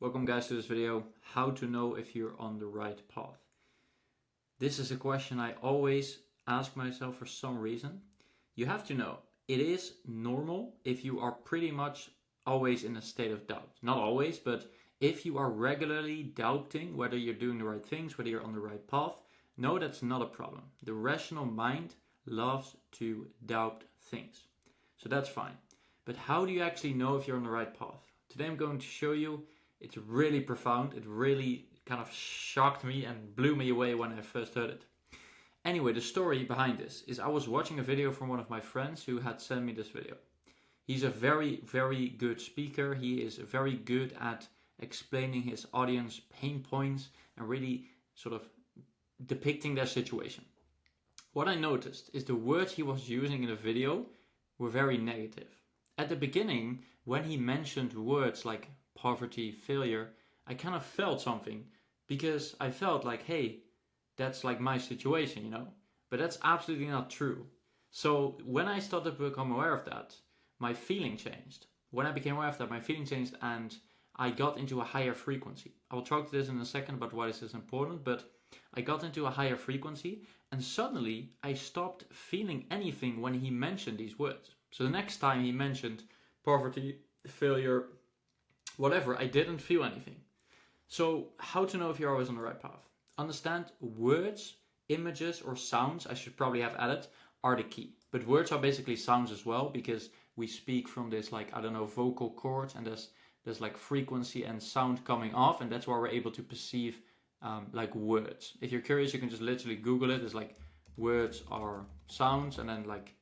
Welcome guys to this video, how to know if you're on the right path. This is a question I always ask myself for some reason. You have to know, it is normal if you are pretty much always in a state of doubt. Not always, but if you are regularly doubting whether you're doing the right things, whether you're on the right path, no, that's not a problem. The rational mind loves to doubt things. So that's fine. But how do you actually know if you're on the right path? Today I'm going to show you. It's really profound. It really kind of shocked me and blew me away when I first heard it. Anyway, the story behind this is I was watching a video from one of my friends who had sent me this video. He's a very, very good speaker. He is very good at explaining his audience pain points and really sort of depicting their situation. What I noticed is the words he was using in the video were very negative. At the beginning, when he mentioned words like poverty, failure, I kind of felt something because I felt like, hey, that's like my situation, you know? But that's absolutely not true. So when I started to become aware of that, my feeling changed. When I became aware of that, my feeling changed and I got into a higher frequency. I will talk to this in a second about why this is important, but I got into a higher frequency and suddenly I stopped feeling anything when he mentioned these words. So the next time he mentioned poverty, failure, whatever, I didn't feel anything. So how to know if you're always on the right path? Understand words, images or sounds, I should probably have added, are the key. But words are basically sounds as well because we speak from this like, I don't know, vocal cords and there's like frequency and sound coming off and that's why we're able to perceive like words. If you're curious, you can just literally Google it. It's like words are sounds and then like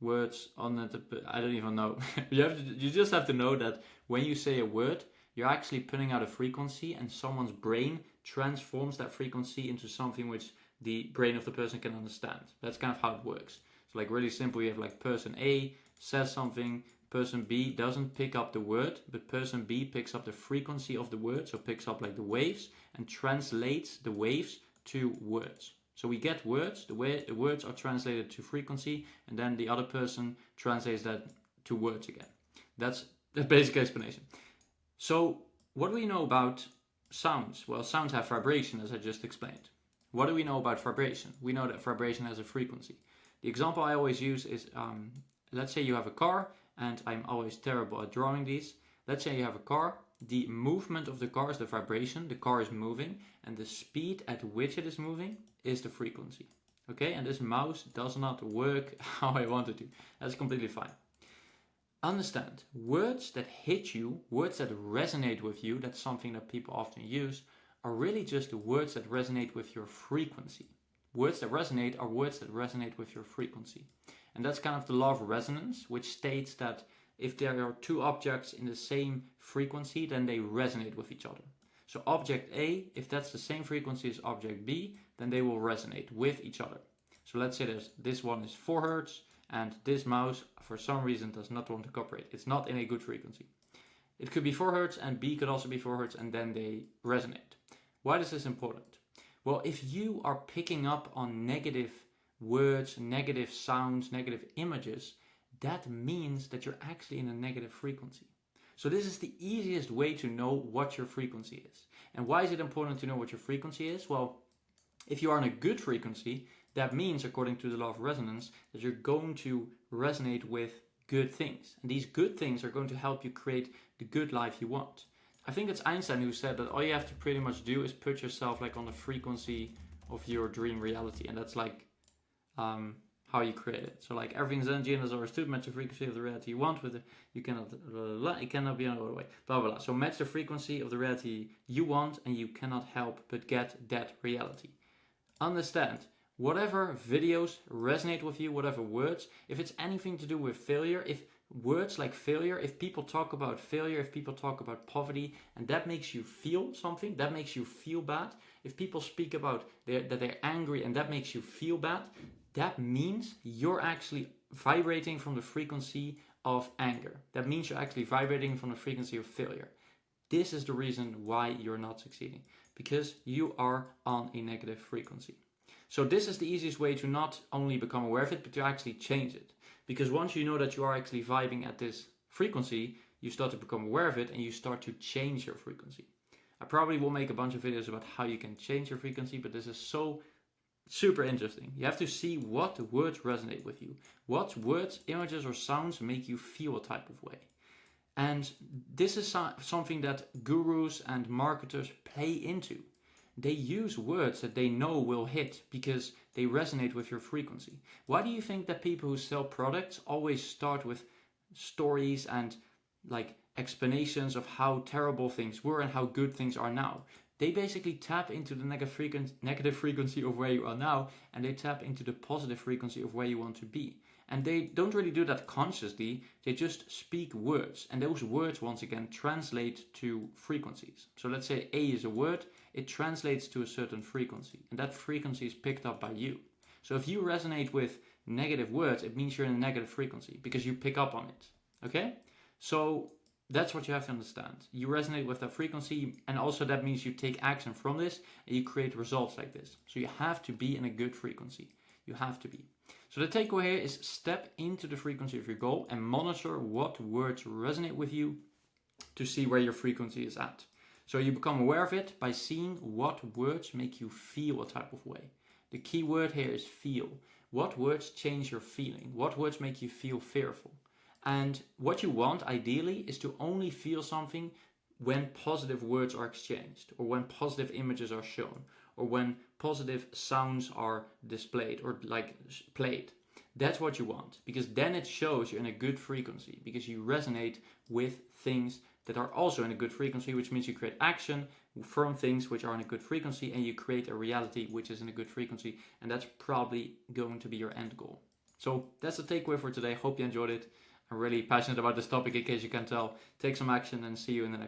words on it. I don't even know. You just have to know that when you say a word, you're actually putting out a frequency and someone's brain transforms that frequency into something which the brain of the person can understand. That's kind of how it works. So like really simple, you have like person A says something, person B doesn't pick up the word, but person B picks up the frequency of the word, so picks up like the waves and translates the waves to words. So we get words, the words are translated to frequency, and then the other person translates that to words again. That's the basic explanation. So what do we know about sounds? Well, sounds have vibration, as I just explained. What do we know about vibration? We know that vibration has a frequency. The example I always use is, let's say you have a car, and I'm always terrible at drawing these. Let's say you have a car. The movement of the car is the vibration. The car is moving, and the speed at which it is moving is the frequency. Okay, and this mouse does not work how I want it to. That's completely fine. Understand, words that hit you, words that resonate with you, that's something that people often use, are really just the words that resonate with your frequency. Words that resonate are words that resonate with your frequency. And that's kind of the law of resonance, which states that if there are two objects in the same frequency, then they resonate with each other. So object A, if that's the same frequency as object B, then they will resonate with each other. So let's say this one is 4 Hertz and this mouse for some reason does not want to cooperate. It's not in a good frequency. It could be 4 Hertz and B could also be 4 Hertz and then they resonate. Why is this important? Well, if you are picking up on negative words, negative sounds, negative images, that means that you're actually in a negative frequency. So this is the easiest way to know what your frequency is. And why is it important to know what your frequency is? Well, if you are in a good frequency, that means, according to the law of resonance, that you're going to resonate with good things. And these good things are going to help you create the good life you want. I think it's Einstein who said that all you have to pretty much do is put yourself like on the frequency of your dream reality. And that's like how you create it. So like everything's energy and is understood, match the frequency of the reality you want with it. You cannot, it cannot be another way. Blah, blah, blah. So match the frequency of the reality you want and you cannot help but get that reality. Understand, whatever videos resonate with you, whatever words, if it's anything to do with failure, if words like failure, if people talk about failure, if people talk about poverty, and that makes you feel something, that makes you feel bad, if people speak about that they're angry and that makes you feel bad, that means you're actually vibrating from the frequency of anger. That means you're actually vibrating from the frequency of failure. This is the reason why you're not succeeding, because you are on a negative frequency. So this is the easiest way to not only become aware of it, but to actually change it. Because once you know that you are actually vibing at this frequency, you start to become aware of it and you start to change your frequency. I probably will make a bunch of videos about how you can change your frequency, but this is so super interesting. You have to see what words resonate with you. What words, images, or sounds make you feel a type of way. And this is something that gurus and marketers play into. They use words that they know will hit because they resonate with your frequency. Why do you think that people who sell products always start with stories and like explanations of how terrible things were and how good things are now? They basically tap into the negative frequency of where you are now, and they tap into the positive frequency of where you want to be. And they don't really do that consciously, they just speak words. And those words, once again, translate to frequencies. So let's say A is a word, it translates to a certain frequency. And that frequency is picked up by you. So if you resonate with negative words, it means you're in a negative frequency because you pick up on it. Okay? So that's what you have to understand. You resonate with that frequency, and also that means you take action from this and you create results like this. So you have to be in a good frequency. You have to be. So the takeaway here is step into the frequency of your goal and monitor what words resonate with you to see where your frequency is at. So you become aware of it by seeing what words make you feel a type of way. The key word here is feel. What words change your feeling? What words make you feel fearful? And what you want ideally is to only feel something when positive words are exchanged, or when positive images are shown, or when positive sounds are displayed or like played. That's what you want, because then it shows you're in a good frequency, because you resonate with things that are also in a good frequency, which means you create action from things which are in a good frequency, and you create a reality which is in a good frequency, and that's probably going to be your end goal. So that's the takeaway for today. Hope you enjoyed it. I'm really passionate about this topic, in case you can tell. Take some action and see you in the next